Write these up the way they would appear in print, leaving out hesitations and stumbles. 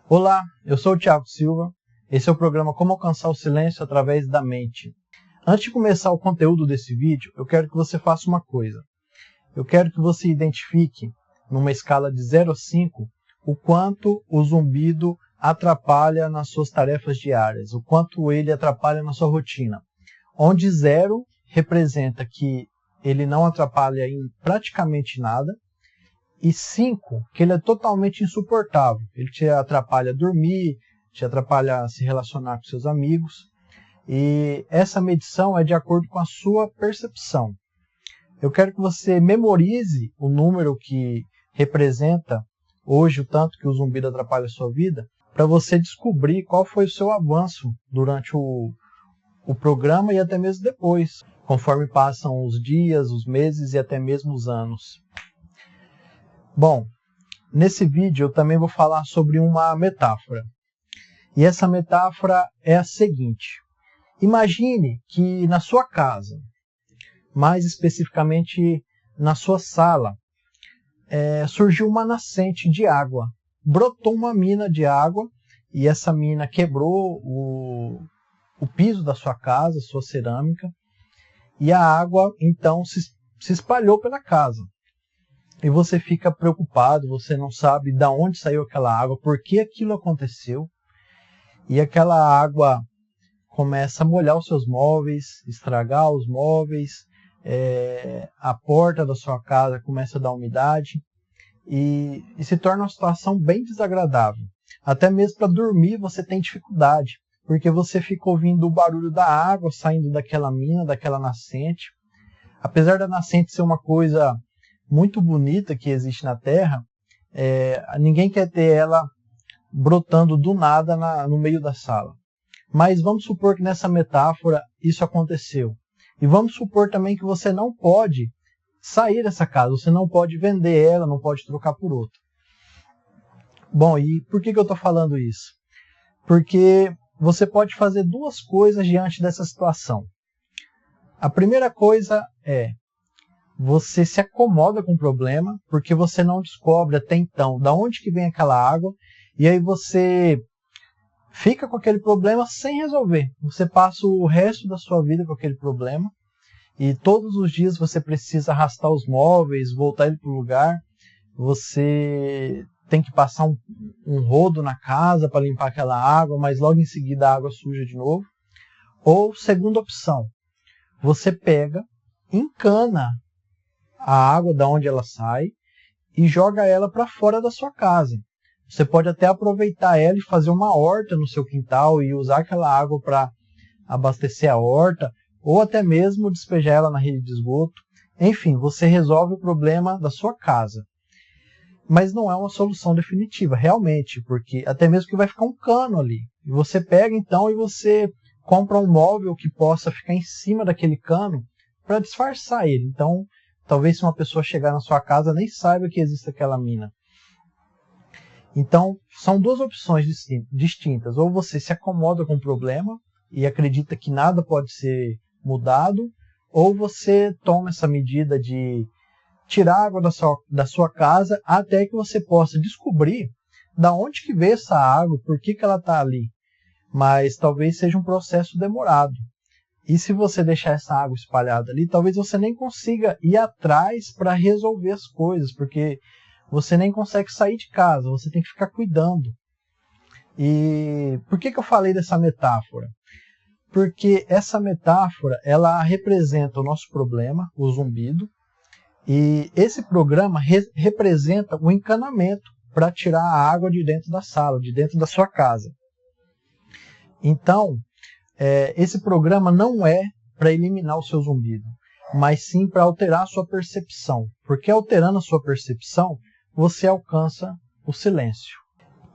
Olá, eu sou o Thiago Silva. Esse é o programa Como Alcançar o Silêncio através da Mente. Antes de começar o conteúdo desse vídeo, eu quero que você faça uma coisa. Eu quero que você identifique, numa escala de 0 a 5, o quanto o zumbido atrapalha nas suas tarefas diárias, o quanto ele atrapalha na sua rotina. Onde 0 representa que ele não atrapalha em praticamente nada, e 5, que ele é totalmente insuportável. Ele te atrapalha a dormir, te atrapalha a se relacionar com seus amigos. E essa medição é de acordo com a sua percepção. Eu quero que você memorize o número que representa hoje o tanto que o zumbido atrapalha a sua vida, para você descobrir qual foi o seu avanço durante o programa e até mesmo depois, conforme passam os dias, os meses e até mesmo os anos. Bom, nesse vídeo eu também vou falar sobre uma metáfora. E essa metáfora é a seguinte. Imagine que na sua casa, mais especificamente na sua sala, surgiu uma nascente de água. Brotou uma mina de água e essa mina quebrou o piso da sua casa, sua cerâmica, e a água então se espalhou pela casa. E você fica preocupado, você não sabe de onde saiu aquela água, por que aquilo aconteceu. E aquela água começa a molhar os seus móveis, estragar os móveis, a porta da sua casa começa a dar umidade e se torna uma situação bem desagradável. Até mesmo para dormir você tem dificuldade, porque você fica ouvindo o barulho da água saindo daquela mina, daquela nascente. Apesar da nascente ser uma coisa muito bonita que existe na Terra, ninguém quer ter ela brotando do nada no meio da sala. Mas vamos supor que nessa metáfora isso aconteceu. E vamos supor também que você não pode sair dessa casa, você não pode vender ela, não pode trocar por outra. Bom, e por que eu estou falando isso? Porque você pode fazer duas coisas diante dessa situação. A primeira coisa é você se acomoda com o problema, porque você não descobre até então de onde que vem aquela água, e aí você fica com aquele problema sem resolver. Você passa o resto da sua vida com aquele problema, e todos os dias você precisa arrastar os móveis, voltar ele para o lugar, você tem que passar um rodo na casa para limpar aquela água, mas logo em seguida a água suja de novo. Ou, segunda opção, você pega, encana a água da onde ela sai e joga ela para fora da sua casa. Você pode até aproveitar ela e fazer uma horta no seu quintal e usar aquela água para abastecer a horta, ou até mesmo despejar ela na rede de esgoto. Enfim, você resolve o problema da sua casa. Mas não é uma solução definitiva, realmente, porque até mesmo que vai ficar um cano ali. E você pega então e você compra um móvel que possa ficar em cima daquele cano para disfarçar ele. Então, talvez se uma pessoa chegar na sua casa nem saiba que existe aquela mina. Então, são duas opções distintas. Ou você se acomoda com o problema e acredita que nada pode ser mudado, ou você toma essa medida de tirar a água da sua casa até que você possa descobrir de onde que veio essa água, por que ela está ali. Mas talvez seja um processo demorado. E se você deixar essa água espalhada ali, talvez você nem consiga ir atrás para resolver as coisas, porque você nem consegue sair de casa, você tem que ficar cuidando. E por que eu falei dessa metáfora? Porque essa metáfora, ela representa o nosso problema, o zumbido, e esse programa representa o encanamento para tirar a água de dentro da sala, de dentro da sua casa. Então, esse programa não é para eliminar o seu zumbido, mas sim para alterar a sua percepção. Porque alterando a sua percepção, você alcança o silêncio.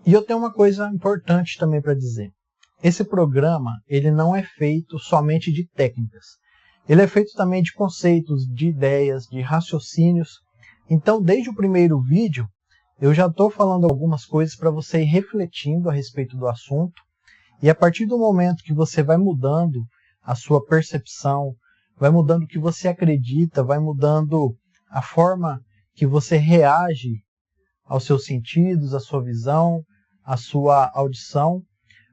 E eu tenho uma coisa importante também para dizer. Esse programa, ele não é feito somente de técnicas. Ele é feito também de conceitos, de ideias, de raciocínios. Então, desde o primeiro vídeo, eu já estou falando algumas coisas para você ir refletindo a respeito do assunto. E a partir do momento que você vai mudando a sua percepção, vai mudando o que você acredita, vai mudando a forma que você reage aos seus sentidos, à sua visão, a sua audição,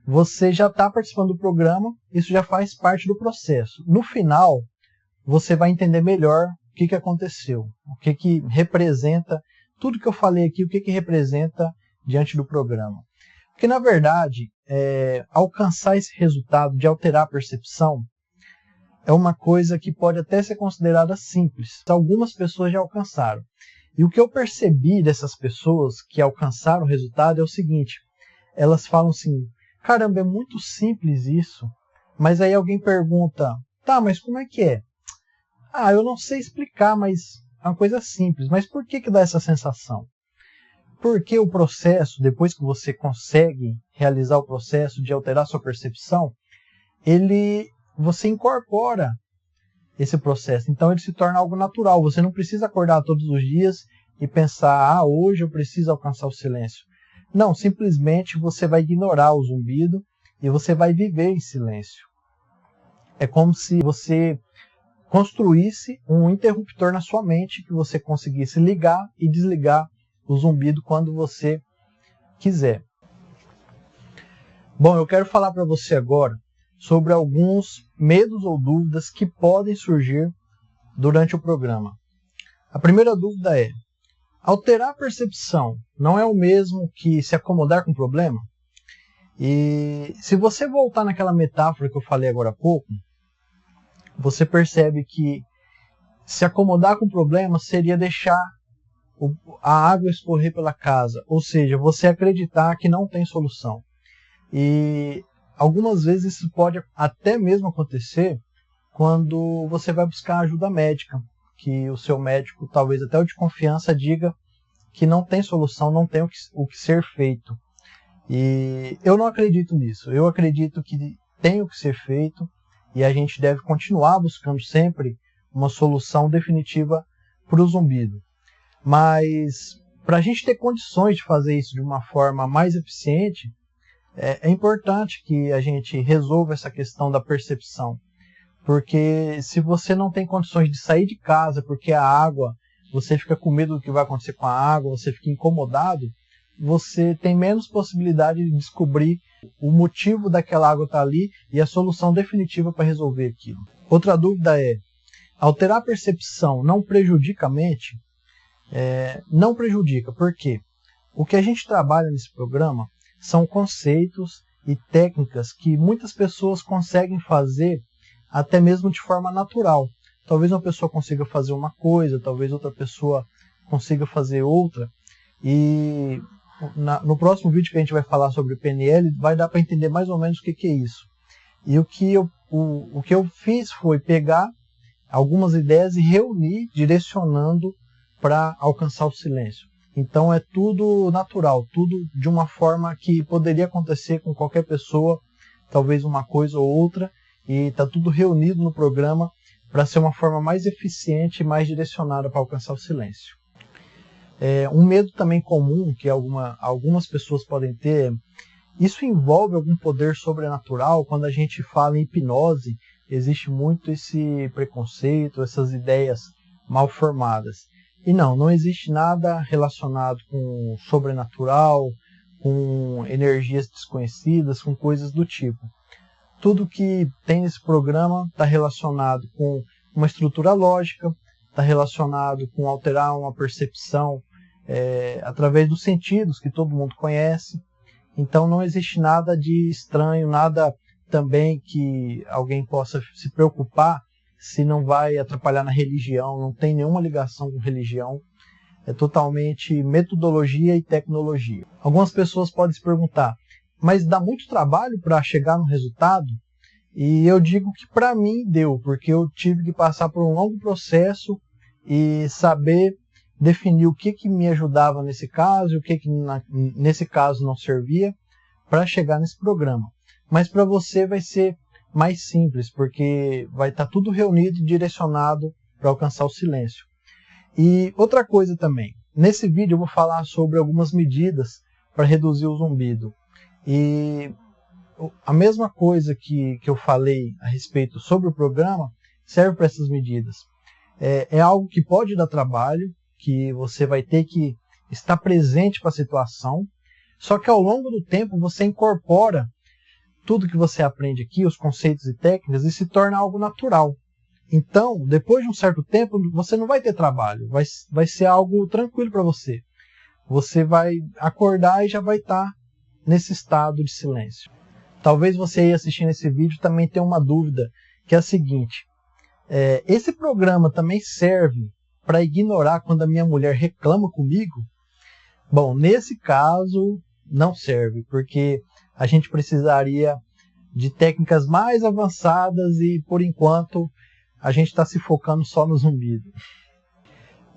você já está participando do programa, isso já faz parte do processo. No final, você vai entender melhor o que aconteceu, o que representa, tudo que eu falei aqui, o que representa diante do programa. Porque, na verdade, alcançar esse resultado de alterar a percepção é uma coisa que pode até ser considerada simples. Algumas pessoas já alcançaram. E o que eu percebi dessas pessoas que alcançaram o resultado é o seguinte, elas falam assim, caramba, é muito simples isso, mas aí alguém pergunta, tá, mas como é que é? Ah, eu não sei explicar, mas é uma coisa simples. Mas por que dá essa sensação? Porque o processo, depois que você consegue realizar o processo de alterar sua percepção, você incorpora esse processo. Então ele se torna algo natural. Você não precisa acordar todos os dias e pensar, hoje eu preciso alcançar o silêncio. Não, simplesmente você vai ignorar o zumbido e você vai viver em silêncio. É como se você construísse um interruptor na sua mente que você conseguisse ligar e desligar o zumbido quando você quiser. Bom, eu quero falar para você agora sobre alguns medos ou dúvidas que podem surgir durante o programa. A primeira dúvida é, alterar a percepção não é o mesmo que se acomodar com o problema? E se você voltar naquela metáfora que eu falei agora há pouco, você percebe que se acomodar com o problema seria deixar a água escorrer pela casa, ou seja, você acreditar que não tem solução. E algumas vezes isso pode até mesmo acontecer quando você vai buscar ajuda médica, que o seu médico, talvez até o de confiança, diga que não tem solução, não tem o que ser feito. E eu não acredito nisso. Eu acredito que tem o que ser feito e a gente deve continuar buscando sempre uma solução definitiva para o zumbido. Mas para a gente ter condições de fazer isso de uma forma mais eficiente, é importante que a gente resolva essa questão da percepção. Porque se você não tem condições de sair de casa porque a água, você fica com medo do que vai acontecer com a água, você fica incomodado, você tem menos possibilidade de descobrir o motivo daquela água estar ali e a solução definitiva para resolver aquilo. Outra dúvida é, alterar a percepção não prejudica a mente? Não prejudica, por quê? O que a gente trabalha nesse programa são conceitos e técnicas que muitas pessoas conseguem fazer até mesmo de forma natural. Talvez uma pessoa consiga fazer uma coisa, talvez outra pessoa consiga fazer outra. E no próximo vídeo que a gente vai falar sobre o PNL, vai dar para entender mais ou menos o que é isso. E o que eu fiz foi pegar algumas ideias e reunir, direcionando para alcançar o silêncio. Então é tudo natural, tudo de uma forma que poderia acontecer com qualquer pessoa, talvez uma coisa ou outra, e está tudo reunido no programa para ser uma forma mais eficiente e mais direcionada para alcançar o silêncio. Um medo também comum que algumas pessoas podem ter, isso envolve algum poder sobrenatural. Quando a gente fala em hipnose, existe muito esse preconceito, essas ideias mal formadas. E não existe nada relacionado com sobrenatural, com energias desconhecidas, com coisas do tipo. Tudo que tem nesse programa está relacionado com uma estrutura lógica, está relacionado com alterar uma percepção através dos sentidos que todo mundo conhece. Então não existe nada de estranho, nada também que alguém possa se preocupar se não vai atrapalhar na religião, não tem nenhuma ligação com religião, é totalmente metodologia e tecnologia. Algumas pessoas podem se perguntar, mas dá muito trabalho para chegar no resultado? E eu digo que para mim deu, porque eu tive que passar por um longo processo e saber definir o que me ajudava nesse caso e o que nesse caso não servia para chegar nesse programa. Mas para você vai ser mais simples, porque vai estar tudo reunido e direcionado para alcançar o silêncio. E outra coisa também, nesse vídeo eu vou falar sobre algumas medidas para reduzir o zumbido. E a mesma coisa que eu falei a respeito sobre o programa serve para essas medidas. É algo que pode dar trabalho, que você vai ter que estar presente para a situação, Só que ao longo do tempo você incorpora tudo que você aprende aqui, os conceitos e técnicas, e se torna algo natural. Então, depois de um certo tempo, você não vai ter trabalho, vai ser algo tranquilo para você. Você vai acordar e já vai estar nesse estado de silêncio. Talvez você aí assistindo esse vídeo também tenha uma dúvida, que é a seguinte: esse programa também serve para ignorar quando a minha mulher reclama comigo? Bom, nesse caso não serve, porque a gente precisaria de técnicas mais avançadas e, por enquanto, a gente está se focando só no zumbido.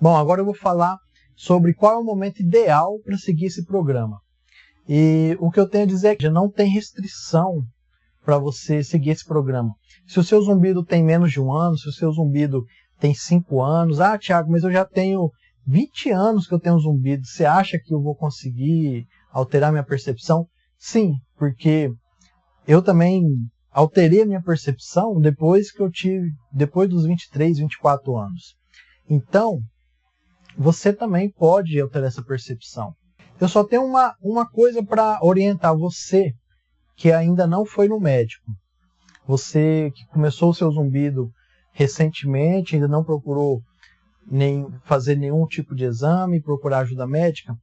Bom, agora eu vou falar sobre qual é o momento ideal para seguir esse programa. E o que eu tenho a dizer é que já não tem restrição para você seguir esse programa. Se o seu zumbido tem menos de 1 ano, se o seu zumbido tem 5 anos, Thiago, mas eu já tenho 20 anos que eu tenho zumbido, você acha que eu vou conseguir alterar minha percepção? Sim, porque eu também alterei a minha percepção depois dos 23, 24 anos. Então, você também pode alterar essa percepção. Eu só tenho uma coisa para orientar você que ainda não foi no médico. Você que começou o seu zumbido recentemente, ainda não procurou nem fazer nenhum tipo de exame, procurar ajuda médica,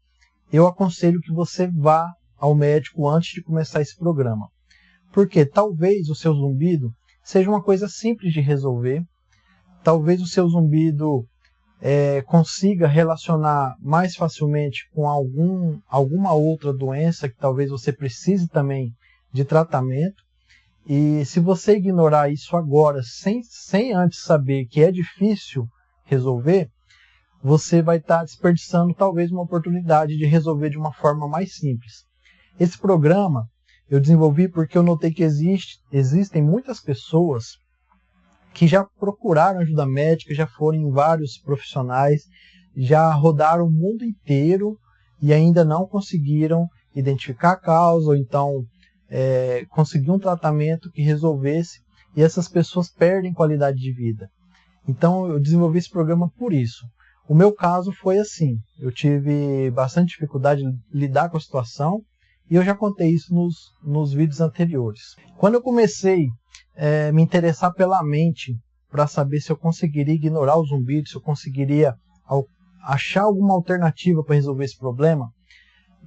eu aconselho que você vá ao médico antes de começar esse programa. Porque talvez o seu zumbido seja uma coisa simples de resolver, talvez o seu zumbido consiga relacionar mais facilmente com alguma outra doença que talvez você precise também de tratamento. E se você ignorar isso agora, sem antes saber que é difícil resolver, você vai estar desperdiçando talvez uma oportunidade de resolver de uma forma mais simples. Esse programa eu desenvolvi porque eu notei que existem muitas pessoas que já procuraram ajuda médica, já foram em vários profissionais, já rodaram o mundo inteiro e ainda não conseguiram identificar a causa, ou então conseguir um tratamento que resolvesse, e essas pessoas perdem qualidade de vida. Então eu desenvolvi esse programa por isso. O meu caso foi assim, eu tive bastante dificuldade de lidar com a situação, e eu já contei isso nos vídeos anteriores. Quando eu comecei a me interessar pela mente, para saber se eu conseguiria ignorar o zumbido, se eu conseguiria achar alguma alternativa para resolver esse problema,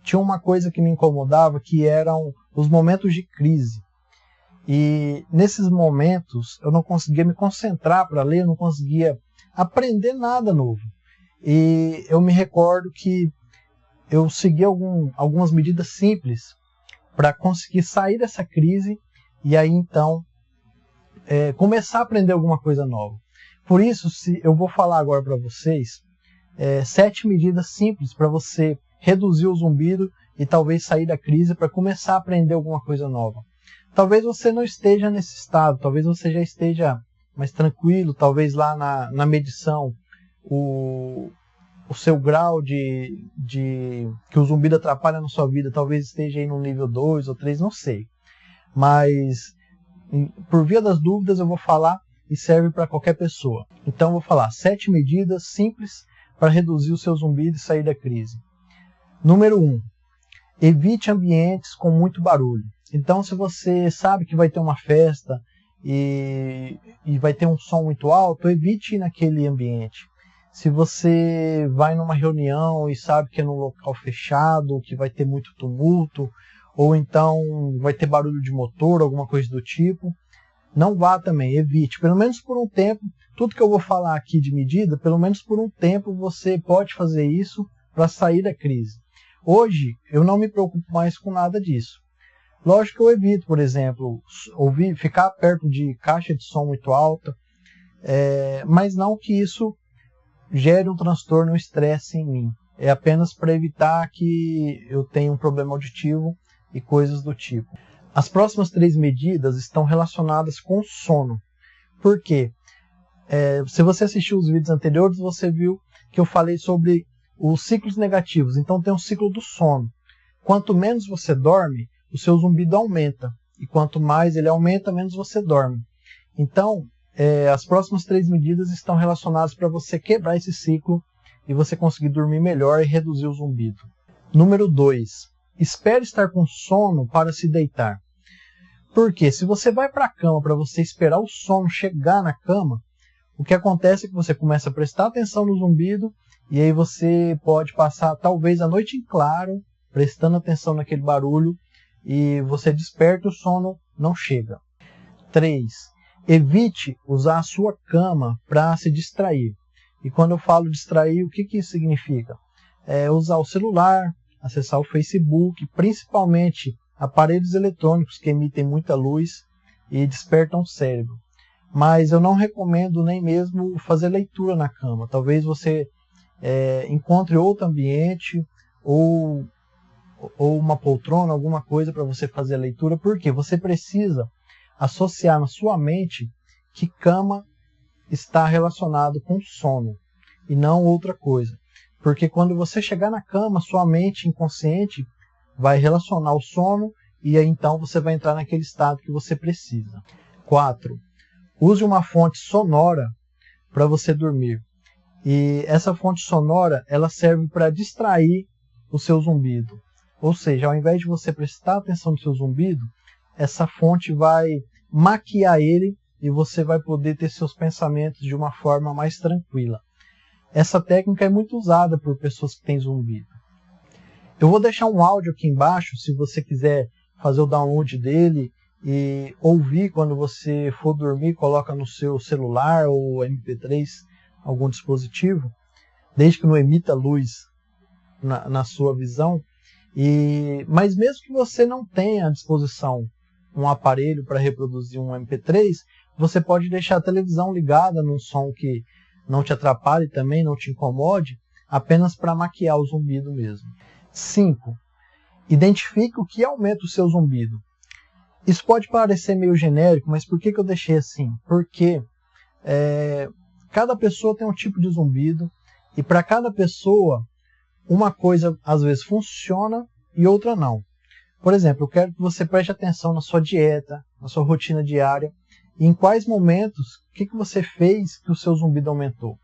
tinha uma coisa que me incomodava, que eram os momentos de crise. E nesses momentos eu não conseguia me concentrar para ler, eu não conseguia aprender nada novo. E eu me recordo que eu segui algumas medidas simples para conseguir sair dessa crise e aí então começar a aprender alguma coisa nova. Por isso, eu vou falar agora para vocês 7 medidas simples para você reduzir o zumbido e talvez sair da crise para começar a aprender alguma coisa nova. Talvez você não esteja nesse estado, talvez você já esteja mais tranquilo, talvez lá na medição o seu grau de que o zumbido atrapalha na sua vida talvez esteja aí no nível 2 ou 3, não sei. Mas, por via das dúvidas, eu vou falar e serve para qualquer pessoa. Então eu vou falar 7 medidas simples para reduzir o seu zumbido e sair da crise. Número 1. Evite ambientes com muito barulho. Então, se você sabe que vai ter uma festa e vai ter um som muito alto, evite ir naquele ambiente. Se você vai numa reunião e sabe que é num local fechado, que vai ter muito tumulto, ou então vai ter barulho de motor, alguma coisa do tipo, não vá também, evite. Pelo menos por um tempo, tudo que eu vou falar aqui de medida, pelo menos por um tempo você pode fazer isso para sair da crise. Hoje, eu não me preocupo mais com nada disso. Lógico que eu evito, por exemplo, ficar perto de caixa de som muito alta, mas não que isso gere um transtorno, um estresse em mim. É apenas para evitar que eu tenha um problema auditivo e coisas do tipo. As próximas 3 medidas estão relacionadas com o sono. Por quê? Se você assistiu os vídeos anteriores, você viu que eu falei sobre os ciclos negativos. Então tem um ciclo do sono. Quanto menos você dorme, o seu zumbido aumenta. E quanto mais ele aumenta, menos você dorme. Então, as próximas 3 medidas estão relacionadas para você quebrar esse ciclo e você conseguir dormir melhor e reduzir o zumbido. Número 2. espere estar com sono para se deitar. Porque se você vai para a cama para você esperar o sono chegar na cama, o que acontece é que você começa a prestar atenção no zumbido e aí você pode passar talvez a noite em claro, prestando atenção naquele barulho e você desperta e o sono não chega. 3. Evite usar a sua cama para se distrair. E quando eu falo distrair, o que isso significa? É usar o celular, acessar o Facebook, principalmente aparelhos eletrônicos que emitem muita luz e despertam o cérebro. Mas eu não recomendo nem mesmo fazer leitura na cama. Talvez você encontre outro ambiente ou uma poltrona, alguma coisa para você fazer a leitura, porque você precisa associar na sua mente que cama está relacionado com sono e não outra coisa. Porque quando você chegar na cama, sua mente inconsciente vai relacionar o sono e aí então você vai entrar naquele estado que você precisa. 4. Use uma fonte sonora para você dormir. E essa fonte sonora, ela serve para distrair o seu zumbido. Ou seja, ao invés de você prestar atenção no seu zumbido, essa fonte vai maquiar ele e você vai poder ter seus pensamentos de uma forma mais tranquila. Essa técnica é muito usada por pessoas que têm zumbido. Eu vou deixar um áudio aqui embaixo, se você quiser fazer o download dele e ouvir quando você for dormir, coloca no seu celular ou MP3, algum dispositivo, desde que não emita luz na sua visão. Mas mesmo que você não tenha à disposição um aparelho para reproduzir um MP3, você pode deixar a televisão ligada num som que não te atrapalhe também, não te incomode, apenas para maquiar o zumbido mesmo. 5. Identifique o que aumenta o seu zumbido. Isso pode parecer meio genérico, mas por que eu deixei assim? Porque cada pessoa tem um tipo de zumbido e para cada pessoa uma coisa às vezes funciona e outra não. Por exemplo, eu quero que você preste atenção na sua dieta, na sua rotina diária, e em quais momentos, o que você fez que o seu zumbido aumentou.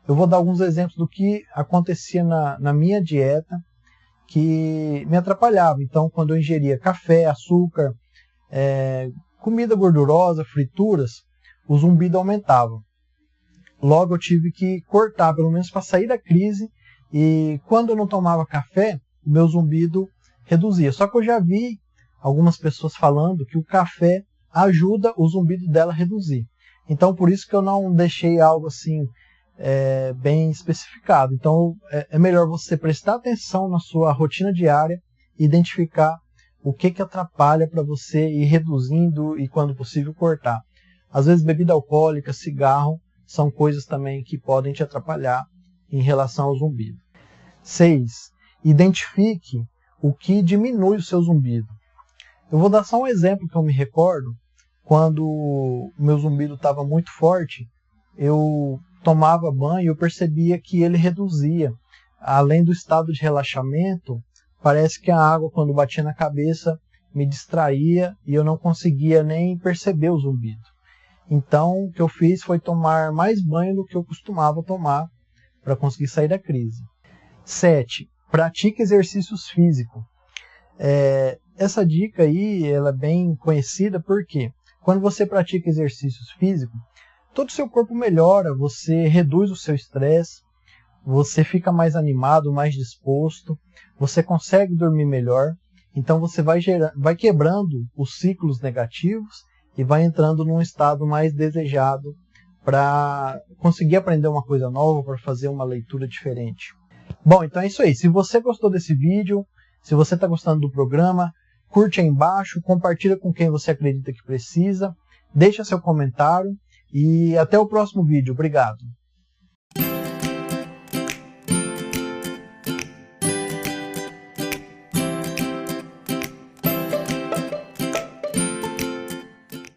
Eu vou dar alguns exemplos do que acontecia na minha dieta que me atrapalhava. Então, quando eu ingeria café, açúcar, comida gordurosa, frituras, o zumbido aumentava. Logo eu tive que cortar, pelo menos para sair da crise, e quando eu não tomava café, o meu zumbido reduzia. Só que eu já vi algumas pessoas falando que o café ajuda o zumbido dela a reduzir. Então por isso que eu não deixei algo assim bem especificado. Então é melhor você prestar atenção na sua rotina diária e identificar o que atrapalha para você ir reduzindo e quando possível cortar. Às vezes bebida alcoólica, cigarro são coisas também que podem te atrapalhar em relação ao zumbido. 6. Identifique o que diminui o seu zumbido. Eu vou dar só um exemplo que eu me recordo. Quando o meu zumbido estava muito forte, eu tomava banho e eu percebia que ele reduzia. Além do estado de relaxamento, parece que a água, quando batia na cabeça, me distraía e eu não conseguia nem perceber o zumbido. Então, o que eu fiz foi tomar mais banho do que eu costumava tomar para conseguir sair da crise. 7. Pratique exercícios físicos. Essa dica aí ela é bem conhecida porque quando você pratica exercícios físicos, todo o seu corpo melhora, você reduz o seu estresse, você fica mais animado, mais disposto, você consegue dormir melhor, então você vai quebrando os ciclos negativos e vai entrando num estado mais desejado para conseguir aprender uma coisa nova, para fazer uma leitura diferente. Bom, então é isso aí. Se você gostou desse vídeo, se você está gostando do programa, curte aí embaixo, compartilha com quem você acredita que precisa, deixa seu comentário e até o próximo vídeo. Obrigado.